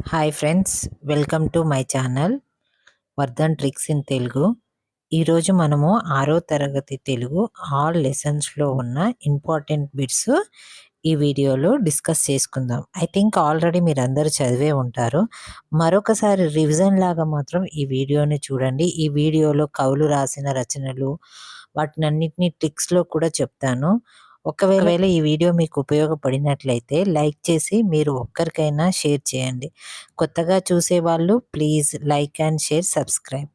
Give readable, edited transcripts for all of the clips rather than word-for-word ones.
Hi friends, welcome to my channel Vardhan tricks in Telugu. ఈరోజు మనము 6వ తరగతి తెలుగు ఆల్ లెసన్స్లో ఉన్న ఇంపార్టెంట్ బిట్స్ ఈ వీడియోలో డిస్కస్ చేసుకుందాం. ఐ థింక్ ఆల్రెడీ మీరు అందరూ చదివే ఉంటారు. మరొకసారి రివిజన్ లాగా మాత్రం ఈ వీడియోని చూడండి. ఈ వీడియోలో కవులు రాసిన రచనలు వాటినన్నిటినీ ట్రిక్స్లో కూడా చెప్తాను. ఒకవేళ ఈ వీడియో మీకు ఉపయోగపడినట్లయితే లైక్ చేసి మీరు ఒక్కరికైనా షేర్ చేయండి. కొత్తగా చూసేవాళ్ళు please like and share, subscribe.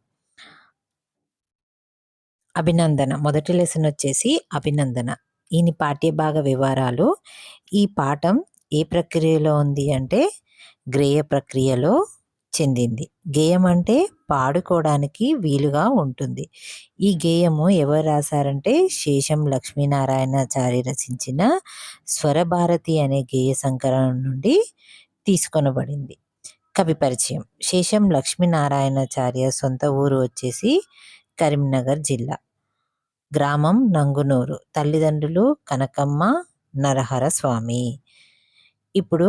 అభినందన మొదటి లెసన్ వచ్చేసి అభినందన. ఈయన పాఠ్యభాగ వివరాలు. ఈ పాఠం ఏ ప్రక్రియలో ఉంది అంటే గ్రేయ ప్రక్రియలో చెందింది. గేయం అంటే పాడుకోవడానికి వీలుగా ఉంటుంది. ఈ గేయము ఎవరు రాశారంటే శేషం లక్ష్మీనారాయణాచారి రచించిన స్వరభారతి అనే గేయ సంకలనం నుండి తీసుకొనబడింది. కవి పరిచయం. శేషం లక్ష్మీనారాయణాచార్య సొంత ఊరు వచ్చేసి కరీంనగర్ జిల్లా, గ్రామం నంగునూరు, తల్లిదండ్రులు కనకమ్మ నరహర స్వామి. ఇప్పుడు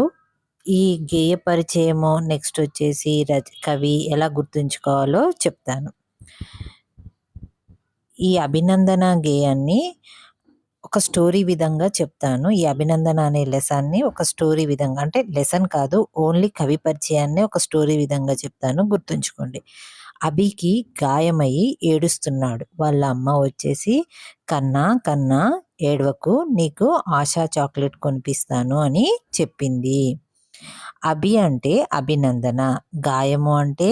ఈ గేయ పరిచయము నెక్స్ట్ వచ్చేసి కవి ఎలా గుర్తుంచుకోవాలో చెప్తాను. ఈ అభినందన గేయాన్ని ఒక స్టోరీ విధంగా చెప్తాను. ఈ అభినందన అనే లెసన్ని ఒక స్టోరీ విధంగా, అంటే లెసన్ కాదు, ఓన్లీ కవి పరిచయాన్ని ఒక స్టోరీ విధంగా చెప్తాను, గుర్తుంచుకోండి. అభికి గాయమయ్యి ఏడుస్తున్నాడు. వాళ్ళ అమ్మ వచ్చేసి కన్నా కన్నా ఏడవకు, నీకు ఆశా చాక్లెట్ కొనిపిస్తాను అని చెప్పింది. అభి అంటే అభినందన, గాయము అంటే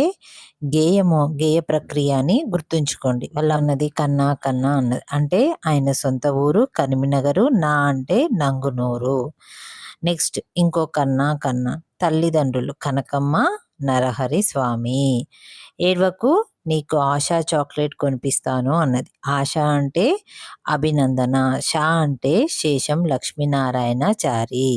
గేయము, గేయ ప్రక్రియ అని గుర్తుంచుకోండి. వాళ్ళ అన్నది కన్నా కన్నా అన్నది అంటే ఆయన సొంత ఊరు కరీంనగరు, నా అంటే నంగునూరు. నెక్స్ట్ ఇంకో కన్నా కన్నా, తల్లిదండ్రులు కనకమ్మ నరహరి స్వామి. ఏడ్వకు, నీకు ఆశా చాక్లెట్ కొనిపిస్తాను అన్నది. ఆశ అంటే అభినందన, షా అంటే శేషం లక్ష్మీనారాయణాచారి.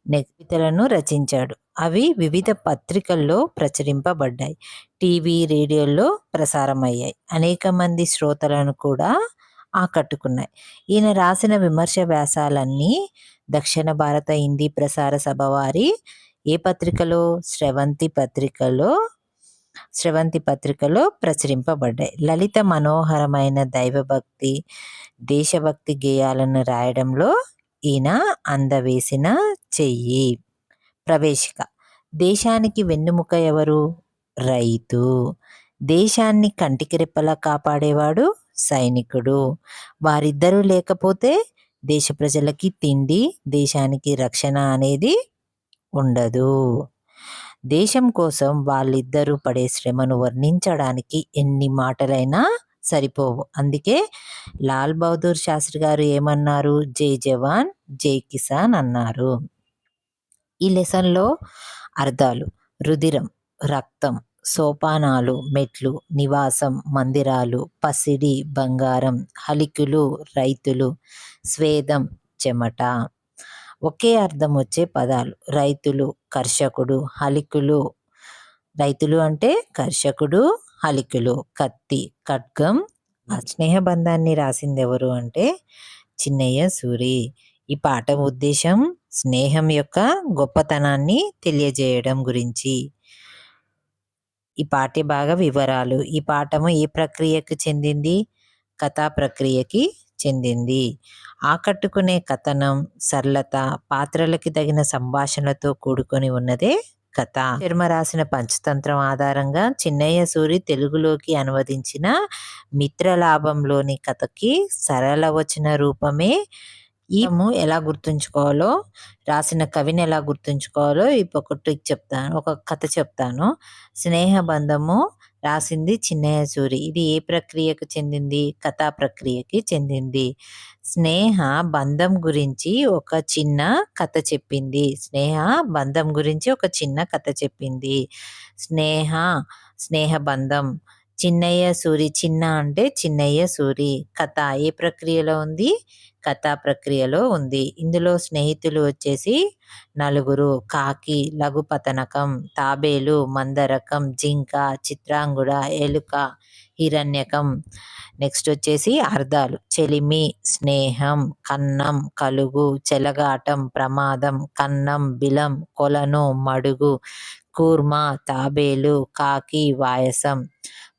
కవితలను రచించాడు. అవి వివిధ పత్రికల్లో ప్రచురింపబడ్డాయి, టీవీ రేడియోల్లో ప్రసారమయ్యాయి, అనేక మంది శ్రోతలను కూడా ఆకట్టుకున్నాయి. ఈయన రాసిన విమర్శ వ్యాసాలన్నీ దక్షిణ భారత హిందీ ప్రసార సభ వారి ఏ పత్రికలో స్రవంతి పత్రికలో ప్రచురింపబడ్డాయి. లలిత మనోహరమైన దైవభక్తి దేశభక్తి గేయాలను రాయడంలో ఈయన అందవేసిన చెయ్యి. ప్రవేశిక. దేశానికి వెన్నెముక ఎవరు? రైతు. దేశాన్ని కంటికి రెప్పలా కాపాడేవాడు సైనికుడు. వారిద్దరూ లేకపోతే దేశ ప్రజలకి తిండి, దేశానికి రక్షణ అనేది ఉండదు. దేశం కోసం వాళ్ళిద్దరూ పడే శ్రమను వర్ణించడానికి ఎన్ని మాటలైనా సరిపోవు. అందుకే లాల్ బహదూర్ శాస్త్రి గారు ఏమన్నారు? జై జవాన్ జై కిసాన్ అన్నారు. ఈ లెసన్లో అర్థాలు: రుధిరం, రక్తం, సోపానాలు, మెట్లు, నివాసం, మందిరాలు, పసిడి, బంగారం, హలికులు, రైతులు, స్వేదం, చెమట. ఒకే అర్థం వచ్చే పదాలు: రైతులు, కర్షకుడు, హలికులు. రైతులు అంటే కర్షకుడు, హలికులు. కత్తి, ఖడ్గం. ఆ స్నేహబంధాన్ని రాసింది ఎవరు అంటే చిన్నయ్య సూరి. ఈ పాఠం ఉద్దేశం స్నేహం యొక్క గొప్పతనాన్ని తెలియజేయడం గురించి. ఈ పాఠ్యభాగ వివరాలు. ఈ పాఠము ఏ ప్రక్రియకు చెందింది? కథా ప్రక్రియకి చెందింది. ఆకట్టుకునే కథనం, సరళత, పాత్రలకి తగిన సంభాషణలతో కూడుకొని ఉన్నదే కథ. శర్మ రాసిన పంచతంత్రం ఆధారంగా చిన్నయ్య సూరి తెలుగులోకి అనువదించిన మిత్రలాభంలోని కథకి సరళ వచన రూపమే. ఈము ఎలా గుర్తుంచుకోవాలో, రాసిన కవిని ఎలా గుర్తుంచుకోవాలో ఒక ట్రిక్ చెప్తాను, ఒక కథ చెప్తాను. స్నేహబంధము రాసింది చిన్నయ్య సూరి. ఇది ఏ ప్రక్రియకు చెందింది? కథా ప్రక్రియకి చెందింది. స్నేహ బంధం గురించి ఒక చిన్న కథ చెప్పింది. స్నేహ బంధం. స్నేహబంధం చిన్నయ్య సూరి, చిన్న అంటే చిన్నయ్య సూరి. కథ ఏ ప్రక్రియలో ఉంది? కథా ప్రక్రియలో ఉంది. ఇందులో స్నేహితులు వచ్చేసి నలుగురు: కాకి, లఘుపతనకం, తాబేలు, మందరకం, జింక, చిత్రాంగుడ, ఎలుక, హిరణ్యకం. నెక్స్ట్ వచ్చేసి అర్థాలు: చెలిమి, స్నేహం, కన్నం, కలుగు, చెలగాటం, ప్రమాదం, కన్నం, బిలం, కొలను, మడుగు, కూర్మ, తాబేలు, కాకి, వాయసం.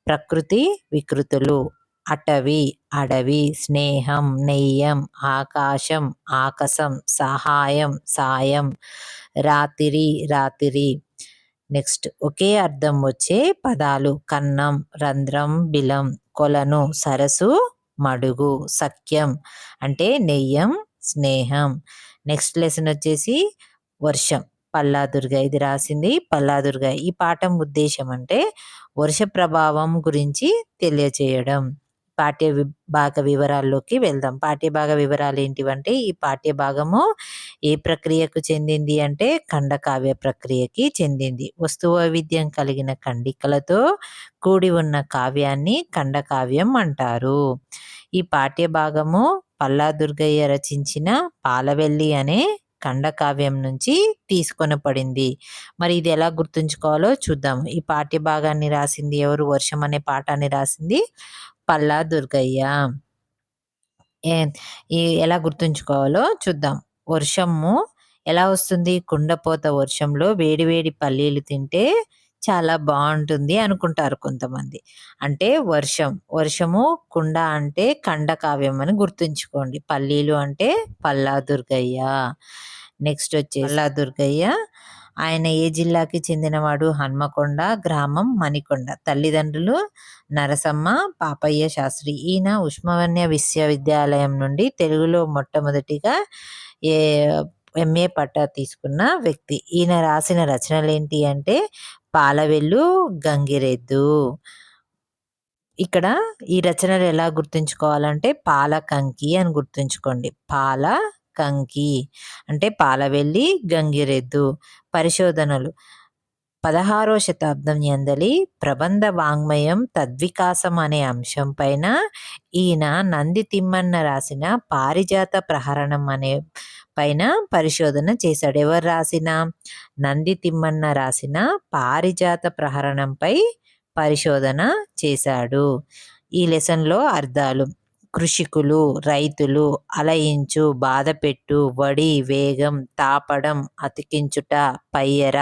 ప్రకృతి వికృతులు: అటవి, అడవి, స్నేహం, నెయ్యం, ఆకాశం, ఆకసం, సహాయం, సాయం, రాతిరి, రాతిరి. నెక్స్ట్ ఒకే అర్థం వచ్చే పదాలు: కన్నం, రంధ్రం, బిలం, కొలను, సరస్సు, మడుగు, సఖ్యం అంటే నెయ్యం, స్నేహం. నెక్స్ట్ లెసన్ వచ్చేసి వర్షం. పల్లాదుర్గ, ఇది రాసింది పల్లాదుర్గ. ఈ పాఠం ఉద్దేశం అంటే వర్ష ప్రభావం గురించి తెలియచేయడం. పాఠ్యభాగ వివరాల్లోకి వెళ్దాం. పాఠ్యభాగ వివరాలు ఏంటివంటే, ఈ పాఠ్యభాగము ఏ ప్రక్రియకు చెందింది అంటే ఖండకావ్య ప్రక్రియకి చెందింది. వస్తు వైవిధ్యం కలిగిన ఖండికలతో కూడి ఉన్న కావ్యాన్ని ఖండకావ్యం అంటారు. ఈ పాఠ్యభాగము పల్లాదుర్గయ్య రచించిన పాలవెల్లి అనే ఖండకావ్యం నుంచి తీసుకొనబడింది. మరి ఇది ఎలా గుర్తుంచుకోవాలో చూద్దాం. ఈ పాఠ్యభాగాన్ని రాసింది ఎవరు? వర్షం అనే పాఠాన్ని రాసింది పల్లాదుర్గయ్య. ఎలా గుర్తుంచుకోవాలో చూద్దాం. వర్షము ఎలా వస్తుంది? కుండపోత వర్షంలో వేడివేడి పల్లీలు తింటే చాలా బాగుంటుంది అనుకుంటారు కొంతమంది. అంటే వర్షము కుండ అంటే ఖండకావ్యం అని గుర్తుంచుకోండి. పల్లీలు అంటే పల్లాదుర్గయ్య. నెక్స్ట్ వచ్చేసి పల్లాదుర్గయ్య ఆయన ఏ జిల్లాకి చెందినవాడు? హన్మకొండ, గ్రామం మణికొండ. తల్లిదండ్రులు నరసమ్మ, పాపయ్య శాస్త్రి. ఈయన ఉస్మానియా విశ్వవిద్యాలయం నుండి తెలుగులో మొట్టమొదటిగా MA పట్టా తీసుకున్న వ్యక్తి. ఈయన రాసిన రచనలు ఏంటి అంటే పాలవెల్లు, గంగిరెద్దు. ఇక్కడ ఈ రచనలు ఎలా గుర్తుంచుకోవాలంటే పాలకంకి అని గుర్తుంచుకోండి. పాలకంకి అంటే పాలవెల్లి, గంగిరెద్దు. పరిశోధనలు: 16వ శతాబ్దం యందలి ప్రబంధ వాంగ్మయం తద్వికాసం అనే అంశం పైన ఈయన నంది తిమ్మన్న రాసిన పారిజాత ప్రహరణం అనే పైన పరిశోధన చేశాడు. ఎవరు రాసిన? నంది తిమ్మన్న రాసిన పారిజాత ప్రహరణంపై పరిశోధన చేశాడు. ఈ లెసన్లో అర్థాలు: కృషికులు, రైతులు, అలయించు, బాధపెట్టు, వడి, వేగం, తాపడం, అతికించుట, పయ్యర,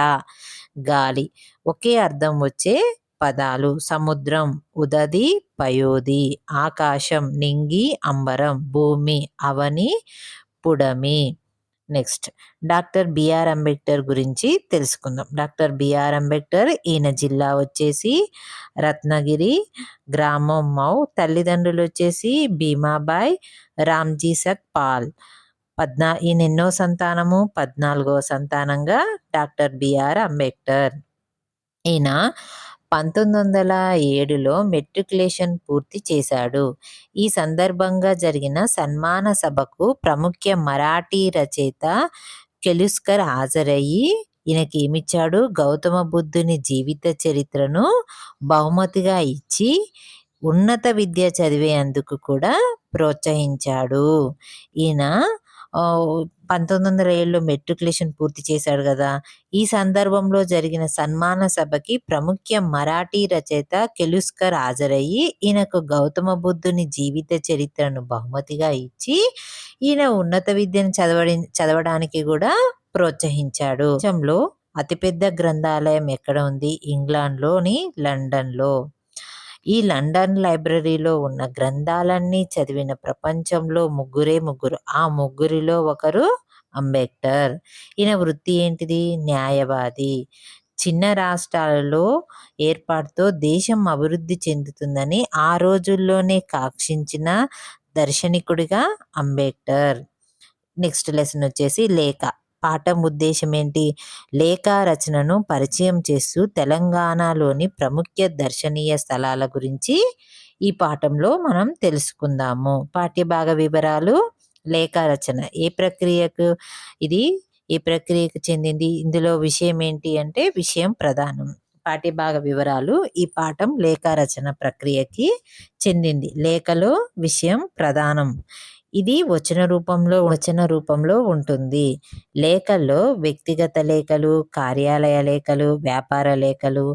గాలి. ఒకే అర్థం వచ్చే పదాలు: సముద్రం, ఉదది, పయోది, ఆకాశం, నింగి, అంబరం, భూమి, అవని, పుడమి. నెక్స్ట్ డాక్టర్ బిఆర్ అంబేద్కర్ గురించి తెలుసుకుందాం. డాక్టర్ బిఆర్ అంబేద్కర్, ఈయన జిల్లా వచ్చేసి రత్నగిరి, గ్రామం మౌ. తల్లిదండ్రులు వచ్చేసి భీమాబాయ్, రామ్జీసక్ పాల్. ఈయన ఎన్నో సంతానము? 14వ సంతానంగా డాక్టర్ బిఆర్ అంబేద్కర్. ఈయన 1907లో మెట్రికులేషన్ పూర్తి చేశాడు. ఈ సందర్భంగా జరిగిన సన్మాన సభకు ప్రముఖ మరాఠీ రచయిత కెలుస్కర్ హాజరయ్యి ఈయనకి ఏమిచ్చాడు? గౌతమ బుద్ధుని జీవిత చరిత్రను బహుమతిగా ఇచ్చి ఉన్నత విద్య చదివేందుకు కూడా ప్రోత్సహించాడు. ఈయన 1907లో మెట్రికులేషన్ పూర్తి చేశాడు కదా. ఈ సందర్భంలో జరిగిన సన్మాన సభకి ప్రముఖ మరాఠీ రచయిత కెలుస్కర్ హాజరయ్యి ఈయనకు గౌతమ బుద్ధుని జీవిత చరిత్రను బహుమతిగా ఇచ్చి ఈయన ఉన్నత విద్యను చదవడానికి కూడా ప్రోత్సహించాడు. దేశంలో అతిపెద్ద గ్రంథాలయం ఎక్కడ ఉంది? ఇంగ్లాండ్లోని లండన్లో. ఈ లండన్ లైబ్రరీలో ఉన్న గ్రంథాలన్నీ చదివిన ప్రపంచంలో ముగ్గురు. ఆ ముగ్గురిలో ఒకరు అంబేద్కర్. ఈయన వృత్తి ఏంటిది? న్యాయవాది. చిన్న రాష్ట్రాలలో ఏర్పాటుతో దేశం అభివృద్ధి చెందుతుందని ఆ రోజుల్లోనే కాంక్షించిన దార్శనికుడిగా అంబేద్కర్. నెక్స్ట్ లెసన్ వచ్చేసి లేఖ. పాఠం ఉద్దేశం ఏంటి? లేఖ రచనను పరిచయం చేస్తూ తెలంగాణలోని ప్రముఖ దర్శనీయ స్థలాల గురించి ఈ పాఠంలో మనం తెలుసుకుందాము. పాఠ్యభాగ వివరాలు: లేఖ రచన ఏ ప్రక్రియకు చెందింది? ఇందులో విషయం ఏంటి అంటే విషయం ప్రధానం. పాఠ్యభాగ వివరాలు. ఈ పాఠం లేఖ రచన ప్రక్రియకి చెందింది. లేఖలో విషయం ప్రధానం. ఇది వచన రూపంలో ఉంటుంది. లేఖల్లో వ్యక్తిగత లేఖలు, కార్యాలయ లేఖలు, వ్యాపార లేఖలు,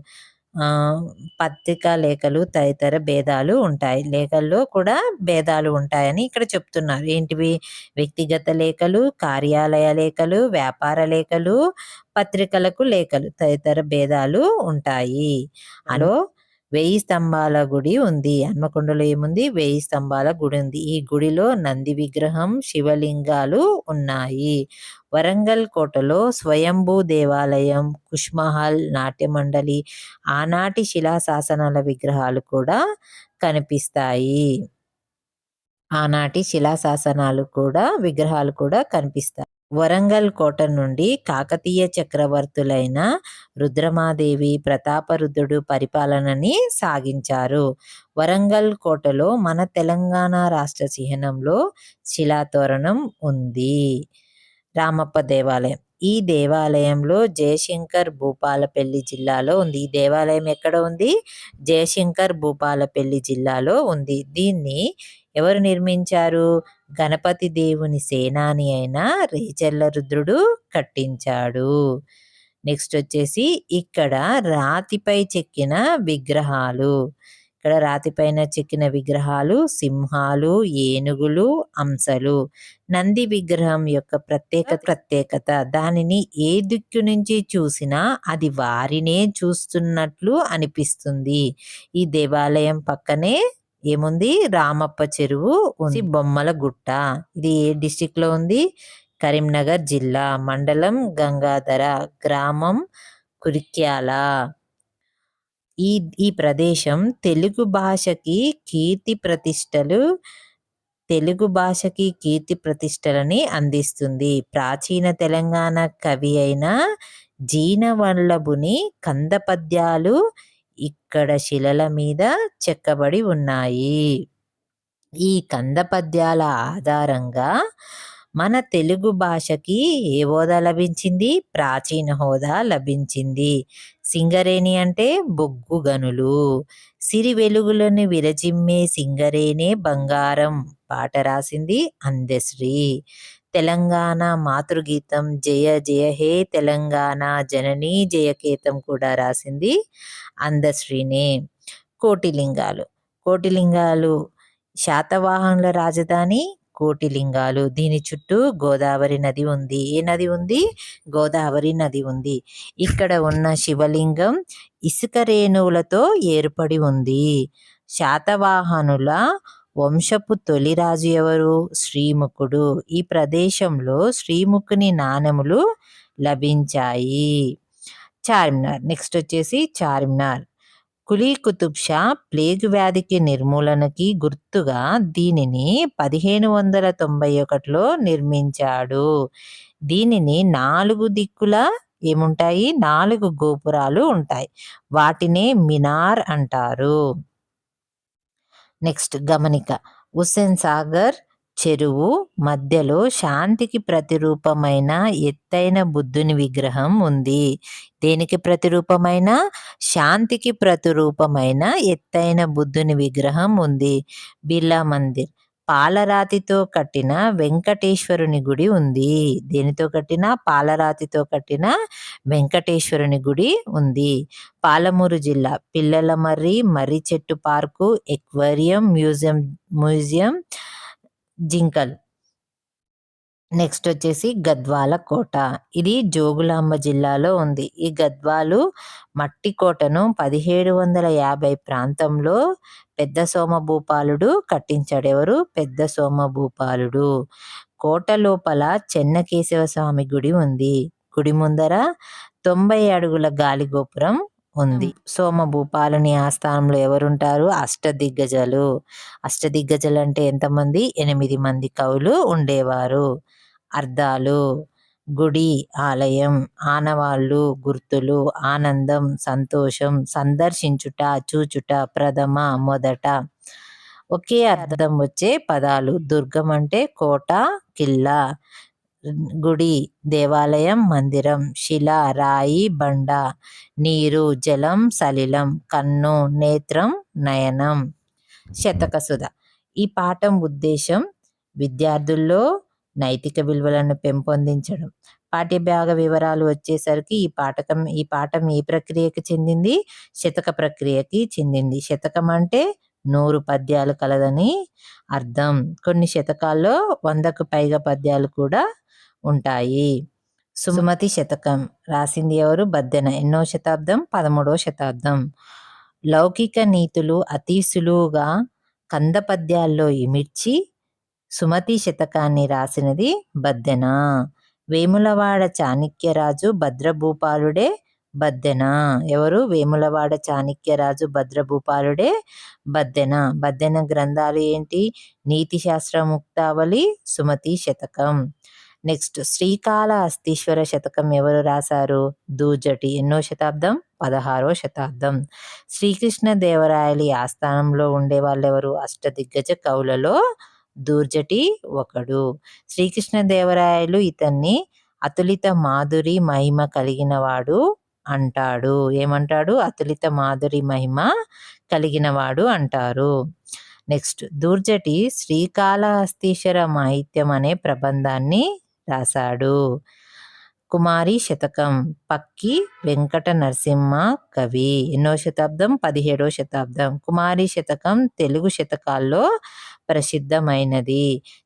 పత్రికా లేఖలు తదితర భేదాలు ఉంటాయి. లేఖల్లో కూడా భేదాలు ఉంటాయని ఇక్కడ చెప్తున్నారు. ఏంటివి? వ్యక్తిగత లేఖలు, కార్యాలయ లేఖలు, వ్యాపార లేఖలు, పత్రికలకు లేఖలు తదితర భేదాలు ఉంటాయి. అలో 1000 స్తంభాల గుడి ఉంది. హన్మకొండలో ఏముంది? 1000 స్తంభాల గుడి ఉంది. ఈ గుడిలో నంది విగ్రహం, శివలింగాలు ఉన్నాయి. వరంగల్ కోటలో స్వయంభూ దేవాలయం, కుష్మహల్, నాట్యమండలి, ఆనాటి శిలాశాసనాల విగ్రహాలు కూడా కనిపిస్తాయి. విగ్రహాలు కూడా కనిపిస్తాయి. వరంగల్ కోట నుండి కాకతీయ చక్రవర్తులైన రుద్రమాదేవి, ప్రతాపరుద్రుడు పరిపాలనని సాగించారు. వరంగల్ కోటలో మన తెలంగాణ రాష్ట్ర చిహ్నంలో శిలాతోరణం ఉంది. రామప్ప దేవాలయం. ఈ దేవాలయంలో జయశంకర్ భూపాలపల్లి జిల్లాలో ఉంది. ఈ దేవాలయం ఎక్కడ ఉంది? జయశంకర్ భూపాలపల్లి జిల్లాలో ఉంది. దీన్ని ఎవరు నిర్మించారు? గణపతి దేవుని సేనాని అయిన రేచర్ల రుద్రుడు కట్టించాడు. నెక్స్ట్ వచ్చేసి ఇక్కడ రాతిపై చెక్కిన విగ్రహాలు సింహాలు, ఏనుగులు, అంశలు. నంది విగ్రహం యొక్క ప్రత్యేకత దానిని ఏ దిక్కు నుంచి చూసినా అది వారినే చూస్తున్నట్లు అనిపిస్తుంది. ఈ దేవాలయం పక్కనే ఏముంది? రామప్ప చెరువు ఉంది. బొమ్మల గుట్ట. ఇది ఏ డిస్టిక్ లో ఉంది? కరీంనగర్ జిల్లా, మండలం గంగాధర, గ్రామం కురిక్యాల. ఈ ప్రదేశం తెలుగు భాషకి కీర్తి ప్రతిష్టలని అందిస్తుంది. ప్రాచీన తెలంగాణ కవి అయిన జీనవల్లభుని కంద పద్యాలు ఇక్కడ శిలల మీద చెక్కబడి ఉన్నాయి. ఈ కంద పద్యాల ఆధారంగా మన తెలుగు భాషకి ఏ హోదా లభించింది? ప్రాచీన హోదా లభించింది. సింగరేణి అంటే బొగ్గు గనులు. సిరి వెలుగులను విరజిమ్మే సింగరేణే బంగారం పాట రాసింది అందశ్రీ. తెలంగాణ మాతృగీతం జయ జయ హే తెలంగాణ జననీ జయకేతం కూడా రాసింది అందశ్రీనే. కోటిలింగాలు శాతవాహనుల రాజధాని కోటిలింగాలు. దీని చుట్టూ గోదావరి నది ఉంది. ఏ నది ఉంది? గోదావరి నది ఉంది. ఇక్కడ ఉన్న శివలింగం ఇసుక రేణువులతో ఏర్పడి ఉంది. శాతవాహనుల వంశపు తొలి రాజు ఎవరు? శ్రీముఖుడు. ఈ ప్రదేశంలో శ్రీముఖుని నాణెములు లభించాయి. చార్మినార్. నెక్స్ట్ వచ్చేసి చార్మినార్. కులీ కుతుబ్ షా ప్లేగు వ్యాధికి నిర్మూలనకి గుర్తుగా దీనిని 1591లో నిర్మించాడు. దీనిని 4 దిక్కులా ఏముంటాయి? 4 గోపురాలు ఉంటాయి. వాటినే మినార్ అంటారు. నెక్స్ట్ గమనిక. హుస్సేన్ సాగర్ చెరువు మధ్యలో శాంతికి ప్రతిరూపమైన ఎత్తైన బుద్ధుని విగ్రహం ఉంది. దేనికి ప్రతిరూపమైన? శాంతికి ప్రతిరూపమైన ఎత్తైన బుద్ధుని విగ్రహం ఉంది. బిర్లా మందిర్. పాలరాతితో కట్టిన వెంకటేశ్వరుని గుడి ఉంది. దేనితో కట్టిన? పాలరాతితో కట్టిన వెంకటేశ్వరుని గుడి ఉంది. పాలమూరు జిల్లా. పిల్లల మర్రి చెట్టు పార్కు, ఎక్వేరియం, మ్యూజియం, జింకల్. నెక్స్ట్ వచ్చేసి గద్వాల కోట. ఇది జోగులాంబ జిల్లాలో ఉంది. ఈ గద్వాలు మట్టి కోటను 1750 ప్రాంతంలో పెద్ద సోమభూపాలుడు కట్టించాడు. ఎవరు? పెద్ద సోమభూపాలుడు. కోట లోపల చెన్నకేశవ స్వామి గుడి ఉంది. గుడి ముందర 90 అడుగుల గాలిగోపురం ఉంది. సోమభూపాలుని ఆస్థానంలో ఎవరుంటారు? అష్టదిగ్గజాలు అంటే ఎంతమంది? 8 మంది కవులు ఉండేవారు. అర్థాలు: గుడి, ఆలయం. ఆనవాళ్ళు, గుర్తులు. ఆనందం, సంతోషం. సందర్శించుట, చూచుట. ప్రథమ, మొదట. ఒకే అర్థం వచ్చే పదాలు. దుర్గం అంటే కోట, కిల్లా. గుడి, దేవాలయం, మందిరం, శిల, రాయి, బండ, నీరు, జలం, సలిలం, కన్ను, నేత్రం, నయనం. శతకసుధ. ఈ పాఠం ఉద్దేశం విద్యార్థుల్లో నైతిక విలువలను పెంపొందించడం. పాఠ్యభాగ వివరాలు వచ్చేసరికి ఈ పాఠం ఏ ప్రక్రియకి చెందింది? శతక ప్రక్రియకి చెందింది. శతకం అంటే 100 పద్యాలు కలదని అర్థం. కొన్ని శతకాల్లో 100కు పైగా పద్యాలు కూడా ఉంటాయి. సుమతి శతకం రాసింది ఎవరు? బద్దెన. ఎన్నో శతాబ్దం? 13వ శతాబ్దం. లౌకిక నీతులు అతి సులువుగా కంద పద్యాల్లో ఇమిడ్చి సుమతి శతకాన్ని రాసినది బద్దెన. వేములవాడ చాణక్యరాజు భద్రభూపాలుడే బద్దెన. ఎవరు? వేములవాడ చాణక్యరాజు భద్రభూపాలుడే బద్దెన. బద్దెన గ్రంథాలు ఏంటి? నీతి శాస్త్ర ముక్తావళి, సుమతి శతకం. నెక్స్ట్ శ్రీకాళహస్తీశ్వర శతకం ఎవరు రాశారు? దూర్జటి. ఎన్నో శతాబ్దం? 16వ శతాబ్దం. శ్రీకృష్ణదేవరాయలి ఆస్థానంలో ఉండే వాళ్ళెవరు? అష్టదిగ్గజ కవులలో దూర్జటి ఒకడు. శ్రీకృష్ణదేవరాయలు ఇతన్ని అతులిత మాధురి మహిమ కలిగిన వాడు అంటాడు. ఏమంటాడు? అతులిత మాధురి మహిమ కలిగినవాడు అంటారు. నెక్స్ట్ దూర్జటి శ్రీకాళహస్తీశ్వర మాహిత్యం అనే ప్రబంధాన్ని రాశాడు. కుమారి శతకం పక్కి వెంకట నరసింహ కవి. ఎన్నో శతాబ్దం? 17వ శతాబ్దం. కుమారి శతకం తెలుగు శతకాల్లో ప్రసిద్ధమైనది.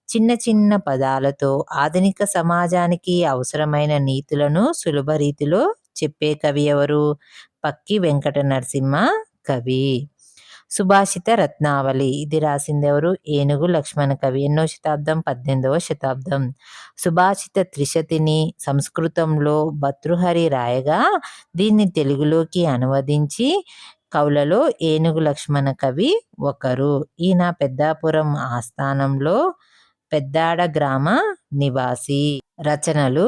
చిన్న చిన్న పదాలతో ఆధునిక సమాజానికి అవసరమైన నీతులను సులభ రీతిలో చెప్పే కవి ఎవరు? పక్కి వెంకట నరసింహ కవి. సుభాషిత రత్నావళి. ఇది రాసింది ఎవరు? ఏనుగు లక్ష్మణ కవి. ఎన్నో శతాబ్దం? 18వ శతాబ్దం. సుభాషిత త్రిశతిని సంస్కృతంలో భర్తృహరి రాయగా దీన్ని తెలుగులోకి అనువదించి కవులలో ఏనుగు లక్ష్మణ కవి ఒకరు. ఈయన పెద్దాపురం ఆస్థానంలో పెద్దాడ గ్రామ నివాసి. రచనలు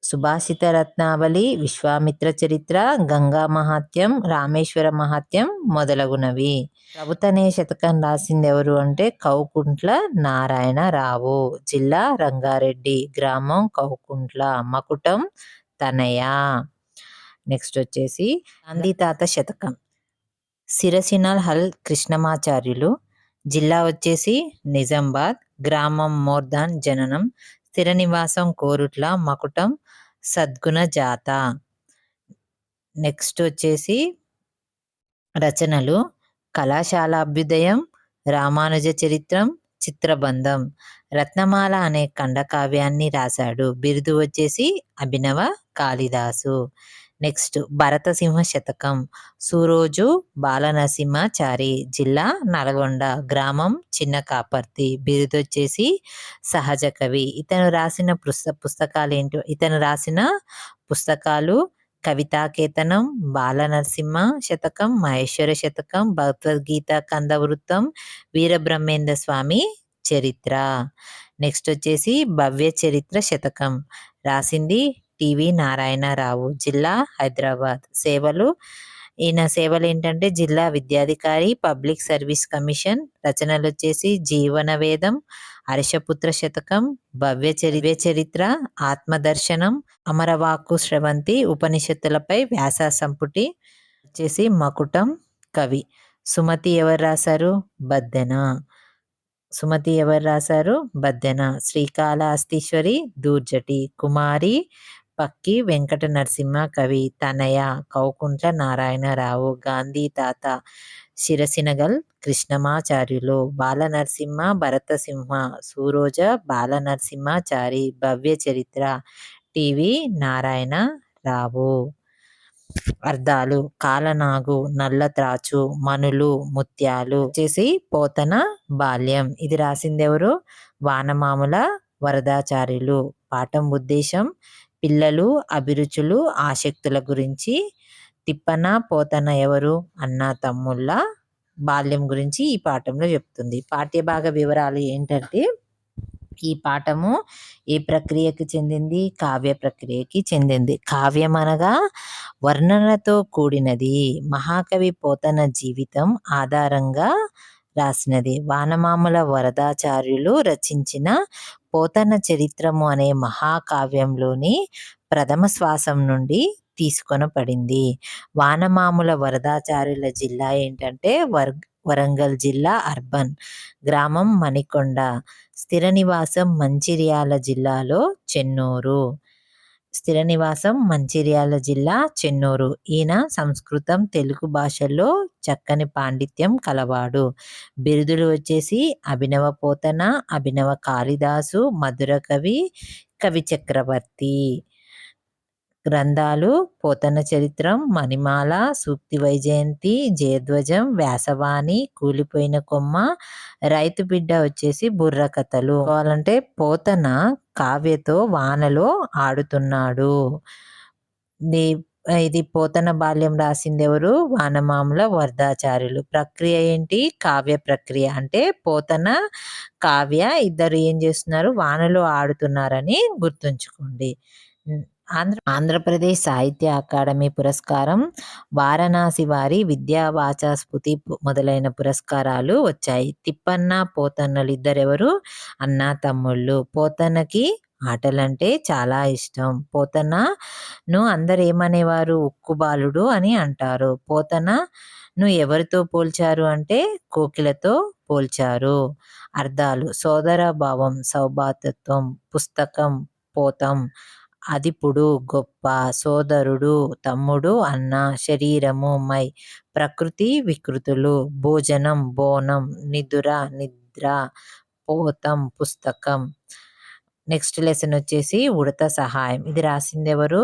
సుభాషిత రత్నావళి, విశ్వామిత్ర చరిత్ర, గంగా మహాత్యం, రామేశ్వర మహాత్యం మొదలగునవి. ప్రభుతనే శతకం రాసింది ఎవరు అంటే కౌకుంట్ల నారాయణరావు. జిల్లా రంగారెడ్డి, గ్రామం కౌకుంట్ల, మకుటం తనయ. నెక్స్ట్ వచ్చేసి గాంధీ తాత శతకం సిరసినల్ హల్ కృష్ణమాచార్యులు. జిల్లా వచ్చేసి నిజామాబాద్, గ్రామం మోర్దాన్, జననం స్థిర నివాసం కోరుట్ల, మకుటం సద్గుణ జాత. నెక్స్ట్ వచ్చేసి రచనలు కళాశాల అభ్యుదయం, రామానుజ చరిత్రం, చిత్రబంధం. రత్నమాల అనే ఖండకావ్యాన్ని రాశాడు. బిరుదు వచ్చేసి అభినవ కాళిదాసు. నెక్స్ట్ భరతసింహ శతకం సూరోజు బాలనరసింహాచారి. జిల్లా నల్గొండ, గ్రామం చిన్న కాపర్తి. బిరుదు వచ్చేసి సహజ కవి. ఇతను రాసిన పుస్తకాలు కవితాకేతనం, బాలనరసింహ శతకం, మహేశ్వర శతకం, భగవద్గీత కందవృత్తం, వీరబ్రహ్మేంద్ర స్వామి చరిత్ర. నెక్స్ట్ వచ్చేసి భవ్య చరిత్ర శతకం రాసింది టివి నారాయణరావు. జిల్లా హైదరాబాద్. ఈయన సేవలు ఏంటంటే జిల్లా విద్యాధికారి, పబ్లిక్ సర్వీస్ కమిషన్. రచనలు వచ్చేసి జీవన వేదం, హర్షపుత్ర శతకం, భవ్య చరిత్ర, ఆత్మదర్శనం, అమరవాక్కు స్రవంతి, ఉపనిషత్తులపై వ్యాస సంపుటి వచ్చేసి మకుటం కవి. సుమతి ఎవరు రాశారు? బద్దెన. శ్రీకాళహస్తీశ్వరి దూర్జటి. కుమారి పక్కి వెంకట నరసింహ కవి. తనయ కౌకుంట్ల నారాయణరావు. గాంధీ తాత శిరసినగల్ కృష్ణమాచార్యులు. బాలనరసింహ భరతసింహ. సూరోజ బాలనరసింహాచారి. భవ్య చరిత్ర టివి నారాయణరావు. అర్థాలు కాలనాగు, నల్ల త్రాచు, మనులు, ముత్యాలు. వచ్చేసి పోతన బాల్యం. ఇది రాసింది ఎవరు? వానమాముల వరదాచార్యులు. పాఠం ఉద్దేశం పిల్లలు అభిరుచులు ఆసక్తుల గురించి. తిప్పన పోతన ఎవరు? అన్న తమ్ముళ్ళ బాల్యం గురించి ఈ పాఠంలో చెప్తుంది. పాఠ్యభాగ వివరాలు ఏంటంటే ఈ పాఠము ఏ ప్రక్రియకి చెందింది? కావ్య ప్రక్రియకి చెందింది. కావ్యం అనగా వర్ణనతో కూడినది. మహాకవి పోతన జీవితం ఆధారంగా రాసినది. వానమాముల వరదాచార్యులు రచించిన పోతన చరిత్రము అనే మహాకావ్యంలోని ప్రథమ శ్వాసం నుండి తీసుకొనపడింది. వానమాముల వరదాచార్యుల జిల్లా ఏంటంటే వరంగల్ జిల్లా అర్బన్. గ్రామం మణికొండ. స్థిర నివాసం మంచిర్యాల జిల్లాలో చెన్నూరు. స్థిర నివాసం మంచిర్యాల జిల్లా చెన్నూరు. ఈయన సంస్కృతం, తెలుగు భాషల్లో చక్కని పాండిత్యం కలవాడు. బిరుదులు వచ్చేసి అభినవ పోతన, అభినవ కాళిదాసు, మధుర కవి, కవి చక్రవర్తి. గ్రంథాలు పోతన చరిత్రం, మణిమాల, సూక్తి వైజయంతి, జయధ్వజం, వ్యాసవాణి, కూలిపోయిన కొమ్మ, రైతు బిడ్డ వచ్చేసి బుర్ర కథలు. కావాలంటే పోతన కావ్యతో వానలో ఆడుతున్నాడు. ఇది పోతన బాల్యం రాసింది ఎవరు? వానమాముల వరదాచార్యులు. ప్రక్రియ ఏంటి? కావ్య ప్రక్రియ. అంటే పోతన కావ్య ఇద్దరు ఏం చేస్తున్నారు? వానలో ఆడుతున్నారని గుర్తుంచుకోండి. ఆంధ్రప్రదేశ్ సాహిత్య అకాడమీ పురస్కారం, వారణాసి వారి విద్యా వాచస్పతి మొదలైన పురస్కారాలు వచ్చాయి. తిప్పన్న పోతన్నలు ఇద్దరెవరు? అన్నా తమ్ముళ్ళు. పోతనకి ఆటలంటే చాలా ఇష్టం. పోతనను అందరు ఏమనేవారు? ఉక్కుబాలుడు అని అంటారు. పోతనను ఎవరితో పోల్చారు అంటే కోకిలతో పోల్చారు. అర్థాలు: సోదర భావం, సౌభాతత్వం, పుస్తకం, పోతం, అదిపుడు, గొప్ప, సోదరుడు, తమ్ముడు, అన్న, శరీరము, మై, ప్రకృతి, వికృతులు, భోజనం, బోనం, నిదుర, నిద్ర, పోతం, పుస్తకం. నెక్స్ట్ లెసన్ వచ్చేసి ఉడత సహాయం. ఇది రాసింది ఎవరు?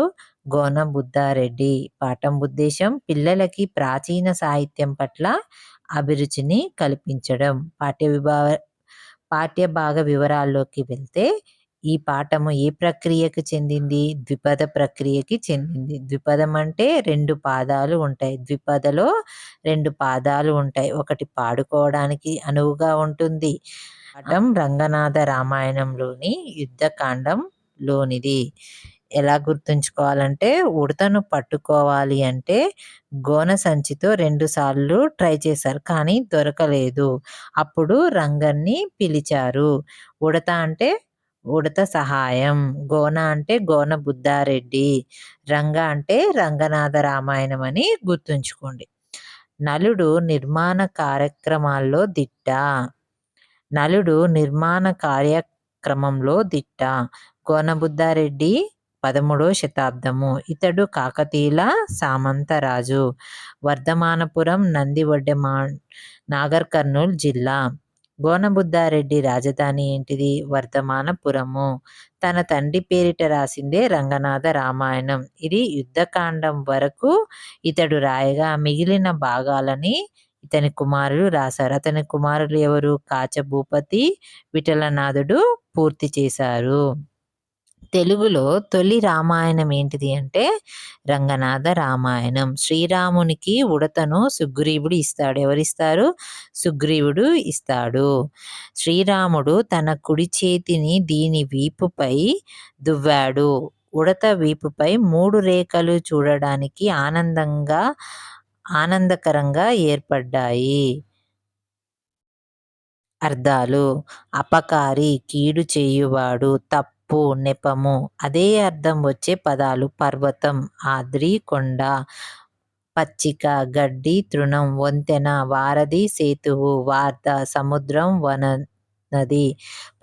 గోన బుద్ధారెడ్డి. పాఠం ఉద్దేశం: పిల్లలకి ప్రాచీన సాహిత్యం పట్ల అభిరుచిని కల్పించడం. పాఠ్యభాగ వివరాల్లోకి వెళ్తే ఈ పాఠము ఏ ప్రక్రియకు చెందింది? ద్విపద ప్రక్రియకి చెందింది. ద్విపదం అంటే 2 పాదాలు ఉంటాయి. ద్విపదలో 2 పాదాలు ఉంటాయి. ఒకటి పాడుకోవడానికి అనువుగా ఉంటుంది. పాఠం రంగనాథ రామాయణంలోని యుద్ధకాండంలోనిది. ఎలా గుర్తుంచుకోవాలంటే ఉడతను పట్టుకోవాలి అంటే గోన సంచితో 2 సార్లు ట్రై చేశారు, కానీ దొరకలేదు. అప్పుడు రంగన్ని పిలిచారు. ఉడత అంటే ఉడత సహాయం, గోన అంటే గోన బుద్ధారెడ్డి, రంగ అంటే రంగనాథ రామాయణం అని గుర్తుంచుకోండి. నలుడు నిర్మాణ కార్యక్రమాల్లో దిట్ట. నలుడు నిర్మాణ కార్యక్రమంలో దిట్ట. గోనబుద్ధారెడ్డి 13వ శతాబ్దము. ఇతడు కాకతీయుల సామంతరాజు. వర్ధమానపురం, నాగర్ కర్నూల్ జిల్లా. గోనబుద్ధారెడ్డి రాజధాని ఏంటిది? వర్ధమానపురము. తన తండ్రి పేరిట రాసిందే రంగనాథ రామాయణం. ఇది యుద్ధకాండం వరకు ఇతడు రాయగా మిగిలిన భాగాలని ఇతని కుమారులు రాశారు. అతని కుమారులు ఎవరు? కాచభూపతి, విఠలనాథుడు పూర్తి చేశారు. తెలుగులో తొలి రామాయణం ఏంటిది అంటే రంగనాథ రామాయణం. శ్రీరామునికి ఉడతను సుగ్రీవుడు ఇస్తాడు. ఎవరిస్తారు? సుగ్రీవుడు ఇస్తాడు. శ్రీరాముడు తన కుడి చేతిని దీని వీపుపై దువ్వాడు. ఉడత వీపుపై 3 రేఖలు చూడడానికి ఆనందకరంగా ఏర్పడ్డాయి. అర్థాలు: అపకారి, కీడు చేయువాడు, తప్పు, నెపము. అదే అర్థం వచ్చే పదాలు: పర్వతం, ఆద్రి, కొండ, పచ్చిక, గడ్డి, తృణం, వంతెన, వారధి, సేతువు, వార్త, సముద్రం, నది.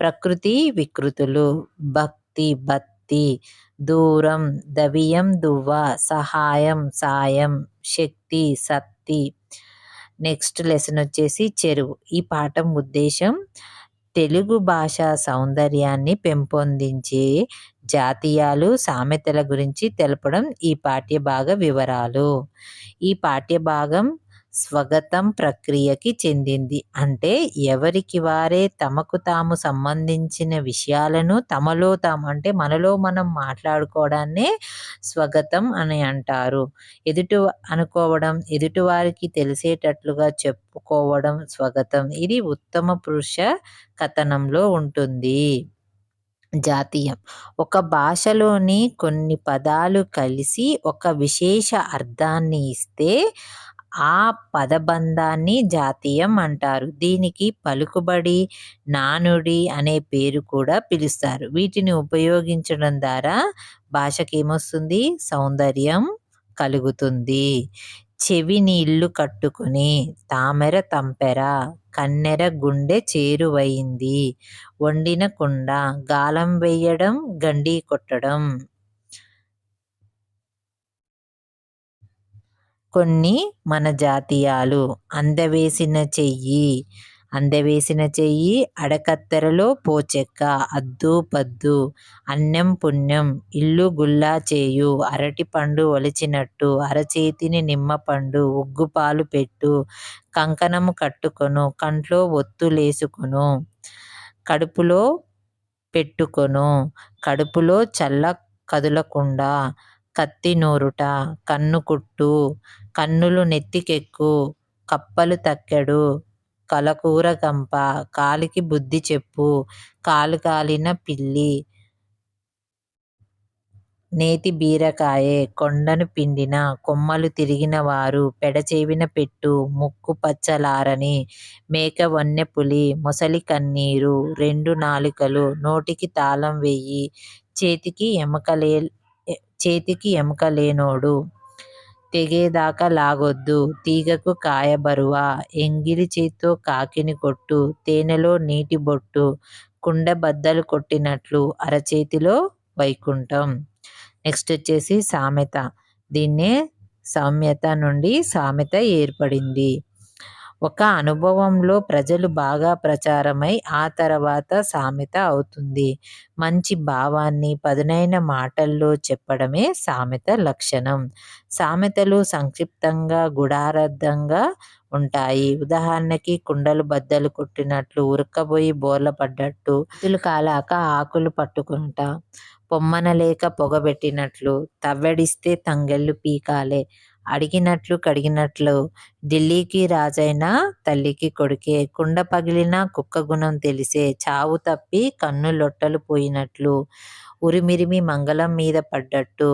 ప్రకృతి, వికృతులు, భక్తి, బత్తి, దూరం, దవియం, దువ్వ, సహాయం, సాయం, శక్తి, సత్తి. నెక్స్ట్ లెసన్ వచ్చేసి చెరువు. ఈ పాఠం ఉద్దేశం తెలుగు భాషా సౌందర్యాన్ని పెంపొందించే జాతీయాలు, సామెతల గురించి తెలపడం ఈ పాఠ్యభాగ వివరాలు. ఈ పాఠ్యభాగం స్వగతం ప్రక్రియకి చెందింది. అంటే ఎవరికి వారే తమకు తాము సంబంధించిన విషయాలను తమలో తాము అంటే మనలో మనం మాట్లాడుకోవడాన్నే స్వగతం అని అంటారు. ఎదుటివారికి తెలిసేటట్లుగా చెప్పుకోవడం స్వగతం. ఇది ఉత్తమ పురుష కథనంలో ఉంటుంది. జాతీయం: ఒక భాషలోని కొన్ని పదాలు కలిసి ఒక విశేష అర్థాన్ని ఇస్తే ఆ పదబంధాన్ని జాతీయం అంటారు. దీనికి పలుకుబడి, నానుడి అనే పేరు కూడా పిలుస్తారు. వీటిని ఉపయోగించడం ద్వారా భాషకేమొస్తుంది? సౌందర్యం కలుగుతుంది. చెవిని ఇల్లు కట్టుకొని, తామెర తంపెర, కన్నెర గుండె చేరువయింది, వండిన కుండ, గాలం వెయ్యడం, గండి కొట్టడం. కొన్ని మన జాతీయాలు: అందవేసిన చెయ్యి, అడకత్తెరలో పోచెక్క, అద్దు పద్దు, అన్నెం పుణ్యం, ఇల్లు గుల్లా చేయు, అరటిపండు ఒలిచినట్టు, అరచేతిని నిమ్మపండు, ఉగ్గుపాలు పెట్టు, కంకణము కట్టుకొను, కంట్లో ఒత్తులేసుకొను, కడుపులో పెట్టుకొను, కడుపులో చల్ల కదులకుండా, కత్తి నూరుట, కన్ను కుట్టు, కన్నులు నెత్తికెక్కు, కప్పలు తక్కెడు, కలకూర గంప, కాలికి బుద్ధి చెప్పు, కాలు కాలిన పిల్లి, నేతి బీరకాయే, కొండను పిండిన, కొమ్మలు తిరిగినవారు, పెడచెవిన పెట్టు, ముక్కు పచ్చలారని, మేక వన్నెపులి, మొసలి కన్నీరు, రెండు నాలుకలు, నోటికి తాళం వెయ్యి, చేతికి ఎముకలేనోడు, తెగేదాకా లాగొద్దు, తీగకు కాయ బరువా, ఎంగిలి చేత్తో కాకిని కొట్టు, తేనెలో నీటి బొట్టు, కుండ బద్దలు కొట్టినట్లు, అరచేతిలో వైకుంఠం. నెక్స్ట్ వచ్చేసి సామెత. దీన్నే సౌమ్యత నుండి సామెత ఏర్పడింది. ఒక అనుభవంలో ప్రజలు బాగా ప్రచారమై ఆ తర్వాత సామెత అవుతుంది. మంచి భావాన్ని పదునైన మాటల్లో చెప్పడమే సామెత లక్షణం. సామెతలు సంక్షిప్తంగా, గుడారద్దంగా ఉంటాయి. ఉదాహరణకి కుండలు బద్దలు కొట్టినట్లు, ఉరక్కబోయి బోర్ల పడ్డట్టు, చేతులు కాలాక ఆకులు పట్టుకుంట, పొమ్మనలేక పొగబెట్టినట్లు, తవ్వెడిస్తే తంగెళ్ళు పీకాలే, అడిగినట్లు కడిగినట్లు, ఢిల్లీకి రాజైన తల్లికి కొడుకే, కుండ పగిలిన కుక్క గుణం తెలిసే, చావు తప్పి కన్ను లొట్టలు పోయినట్లు, ఉరిమిరిమి మంగళం మీద పడ్డట్టు,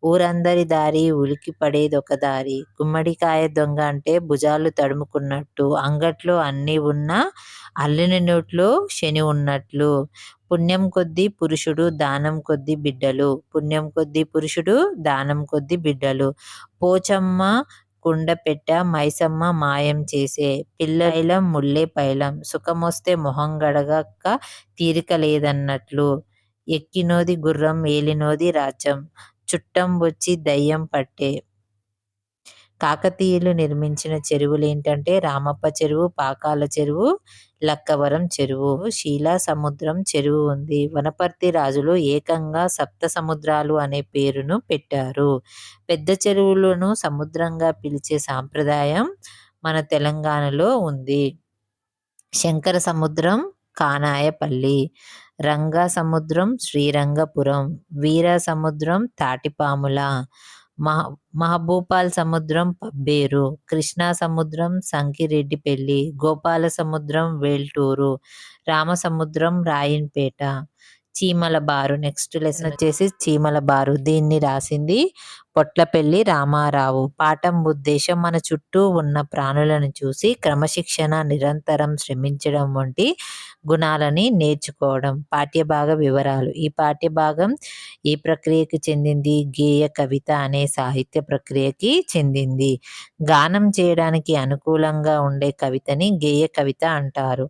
ఊరందరి దారి ఉలికి పడేదొక దారి, గుమ్మడికాయ దొంగ అంటే భుజాలు తడుముకున్నట్టు, అంగట్లో అన్నీ ఉన్నా అల్లుని నోట్లో శని ఉన్నట్లు, పుణ్యం కొద్దీ పురుషుడు, దానం కొద్దీ బిడ్డలు, పుణ్యం కొద్దీ పురుషుడు, దానం కొద్దీ బిడ్డలు, పోచమ్మ కుండపెట్ట, మైసమ్మ మాయం చేసే, పిల్లైలం ముల్లే పైలం, సుఖమొస్తే మొహం గడగక తీరిక లేదన్నట్లు, ఎక్కినోది గుర్రం ఏలినోది రాజ్యం, చుట్టం వచ్చి దయ్యం పట్టే. కాకతీయులు నిర్మించిన చెరువులేంటంటే రామప్ప చెరువు, పాకాల చెరువు, లక్కవరం చెరువు, శీలాసముద్రం చెరువు ఉంది. వనపర్తి రాజులు ఏకంగా సప్త సముద్రాలు అనే పేరును పెట్టారు. పెద్ద చెరువులను సముద్రంగా పిలిచే సాంప్రదాయం మన తెలంగాణలో ఉంది. శంకర సముద్రం కానాయపల్లి, రంగా సముద్రం శ్రీరంగపురం, వీర సముద్రం తాటిపాముల, మహబూపాల్ సముద్రం పబ్బేరు, కృష్ణా సముద్రం సంకిరెడ్డిపల్లి, గోపాల సముద్రం వేల్టూరు, రామసముద్రం రాయన్పేట, చీమల బారు. నెక్స్ట్ లెసన్ వచ్చేసి చీమల బారు. దీన్ని రాసింది పొట్లపల్లి రామారావు. పాఠం ఉద్దేశం: మన చుట్టూ ఉన్న ప్రాణులను చూసి క్రమశిక్షణ, నిరంతరం శ్రమించడం వంటి గుణాలని నేర్చుకోవడం. పాఠ్యభాగ వివరాలు. ఈ పాఠ్యభాగం ఏ ప్రక్రియకి చెందింది? గేయ కవిత అనే సాహిత్య ప్రక్రియకి చెందింది. గానం చేయడానికి అనుకూలంగా ఉండే కవితని గేయ కవిత అంటారు.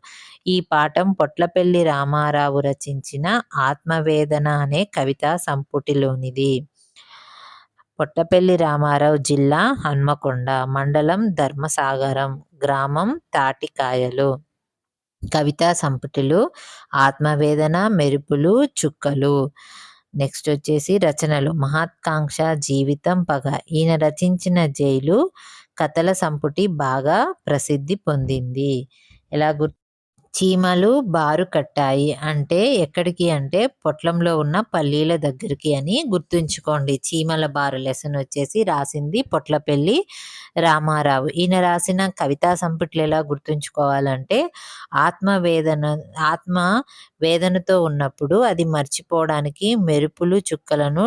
ఈ పాఠం పొట్లపల్లి రామారావు రచించిన ఆత్మవేదన అనే కవితా సంపుటిలోనిది. పొట్లపల్లి రామారావు జిల్లా హన్మకొండ, మండలం ధర్మసాగరం, గ్రామం తాటికాయలు. కవితా సంపుటిలు: ఆత్మవేదన, మెరుపులు, చుక్కలు. నెక్స్ట్ వచ్చేసి రచనలు: మహత్కాంక్ష, జీవితం, పగ. ఈయన రచించిన జైలు కథల సంపుటి బాగా ప్రసిద్ధి పొందింది. ఎలా చీమలు బారు కట్టాయి అంటే ఎక్కడికి అంటే పొట్లంలో ఉన్న పల్లీల దగ్గరికి అని గుర్తుంచుకోండి. చీమల బారు లెసన్ వచ్చేసి రాసింది పొట్లపల్లి రామారావు. ఈయన రాసిన కవితా సంపుట్లు ఎలా గుర్తుంచుకోవాలంటే ఆత్మ వేదనతో ఉన్నప్పుడు అది మర్చిపోవడానికి మెరుపులు చుక్కలను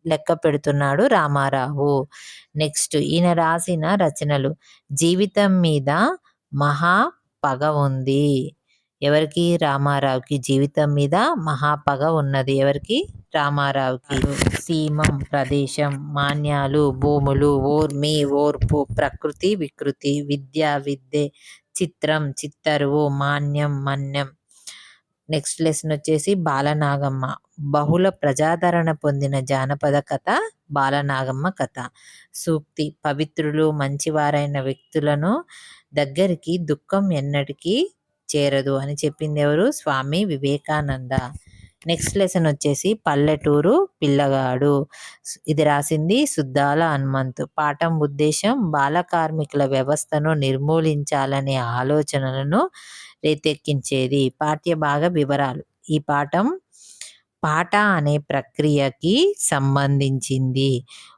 లెక్క పెడుతున్నాడు రామారావు. నెక్స్ట్ ఈయన రాసిన రచనలు: జీవితం మీద మహా పగ ఉంది. ఎవరికి? రామారావుకి. జీవితం మీద మహాపగ ఉన్నది. ఎవరికి? రామారావుకి. సీమం, ప్రదేశం, మాన్యాలు, భూములు, ఓర్మి, ఓర్పు, ప్రకృతి, వికృతి, విద్య, విద్యే, చిత్రం, చిత్తరువు, మాన్యం, మన్యం. నెక్స్ట్ లెసన్ వచ్చేసి బాలనాగమ్మ. బహుళ ప్రజాదరణ పొందిన జానపద కథ బాలనాగమ్మ కథ. సూక్తి: పవిత్రులు, మంచివారైన వ్యక్తులను దగ్గరికి దుఃఖం ఎన్నటికీ చేరదు అని చెప్పింది ఎవరు? స్వామి వివేకానంద. నెక్స్ట్ లెసన్ వచ్చేసి పల్లెటూరు పిల్లగాడు. ఇది రాసింది సుద్దాల హనుమంతు. పాఠం ఉద్దేశం: బాల కార్మికుల వ్యవస్థను నిర్మూలించాలనే ఆలోచనలను రేకెత్తించేది. పాఠ్య భాగ వివరాలు: ఈ పాఠం పాట అనే ప్రక్రియకి సంబంధించింది.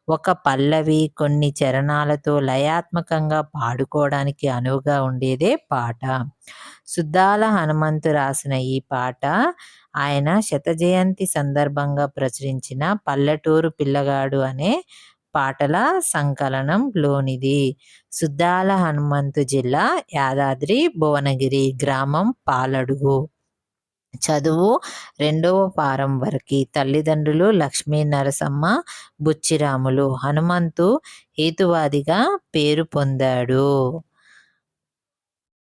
ఒక పల్లవి కొన్ని చరణాలతో లయాత్మకంగా పాడుకోవడానికి అనువుగా ఉండేదే పాట. సుద్దాల హనుమంతు రాసిన ఈ పాట ఆయన శతజయంతి సందర్భంగా ప్రచురించిన పల్లెటూరు పిల్లగాడు అనే పాటల సంకలనంలోనిది. సుద్దాల హనుమంతు జిల్లా యాదాద్రి భువనగిరి, గ్రామం పాలడుగు. చదువు 2వ ఫారం వరకు. తల్లిదండ్రులు లక్ష్మీ నరసమ్మ, బుచ్చిరాములు. హనుమంతు హేతువాదిగా పేరు పొందాడు.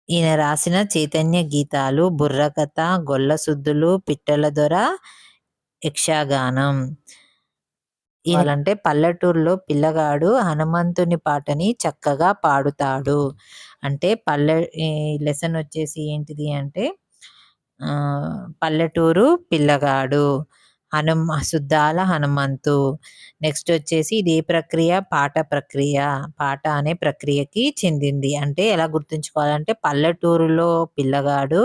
ఈయన రాసిన చైతన్య గీతాలు: బుర్రకథ, గొల్లసుద్దులు, పిట్టల దొర, యక్షగానం. అంటే పల్లెటూరులో పిల్లగాడు హనుమంతుని పాటని చక్కగా పాడుతాడు. అంటే ఈ లెసన్ వచ్చేసి ఏంటిది అంటే పల్లెటూరు పిల్లగాడు, సుద్దాల హనుమంతు. నెక్స్ట్ వచ్చేసి ఇది ఏ ప్రక్రియ? పాట ప్రక్రియ. పాట అనే ప్రక్రియకి చెందింది. అంటే ఎలా గుర్తుంచుకోవాలంటే పల్లెటూరులో పిల్లగాడు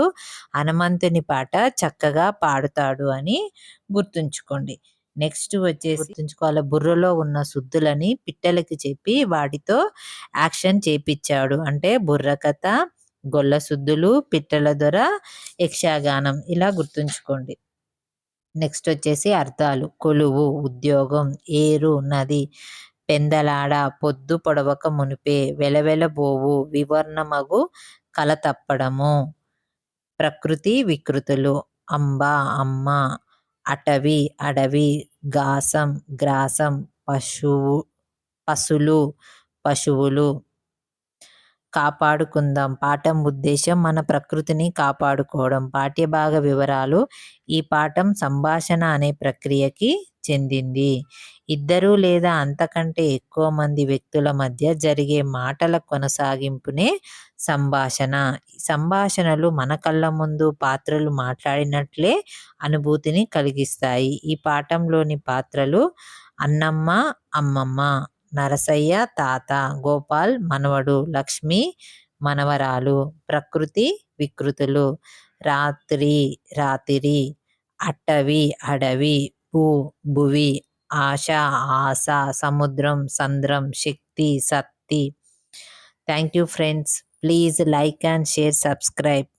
హనుమంతుని పాట చక్కగా పాడుతాడు అని గుర్తుంచుకోండి. నెక్స్ట్ వచ్చేసి గుర్తుంచుకోవాలి, బుర్రలో ఉన్న సుద్దులని పిట్టలకి చెప్పి వాటితో యాక్షన్ చేపించాడు. అంటే బుర్రకథ, గొల్ల సుద్దులు, పిట్టల దొర, యక్షగానం. ఇలా గుర్తుంచుకోండి. నెక్స్ట్ వచ్చేసి అర్థాలు: కొలువు, ఉద్యోగం, ఏరు, నది, పెందలాడ, పొద్దు పొడవక మునిపే, వెలవెలబోవు, వివర్ణమగు, కల తప్పడము. ప్రకృతి వికృతులు: అంబ, అమ్మ, అటవి, అడవి, గాసం, గ్రాసం, పశులు, పశువులు. కాపాడుకుందాం. పాఠం ఉద్దేశం: మన ప్రకృతిని కాపాడుకోవడం. పాఠ్యభాగ వివరాలు: ఈ పాఠం సంభాషణ అనే ప్రక్రియకి చెందింది. ఇద్దరు లేదా అంతకంటే ఎక్కువ మంది వ్యక్తుల మధ్య జరిగే మాటల కొనసాగింపునే సంభాషణ. సంభాషణలు మన కళ్ళ ముందు పాత్రలు మాట్లాడినట్లే అనుభూతిని కలిగిస్తాయి. ఈ పాఠంలోని పాత్రలు: అన్నమ్మ అమ్మమ్మ, నరసయ్య తాత, గోపాల్ మనవడు, లక్ష్మి మనవరాలు. ప్రకృతి వికృతులు: రాత్రి, అటవి, అడవి, భువి, ఆశ, ఆశ, సముద్రం, సంద్రం, శక్తి, సత్తి. Thank you friends. Please like and share, subscribe.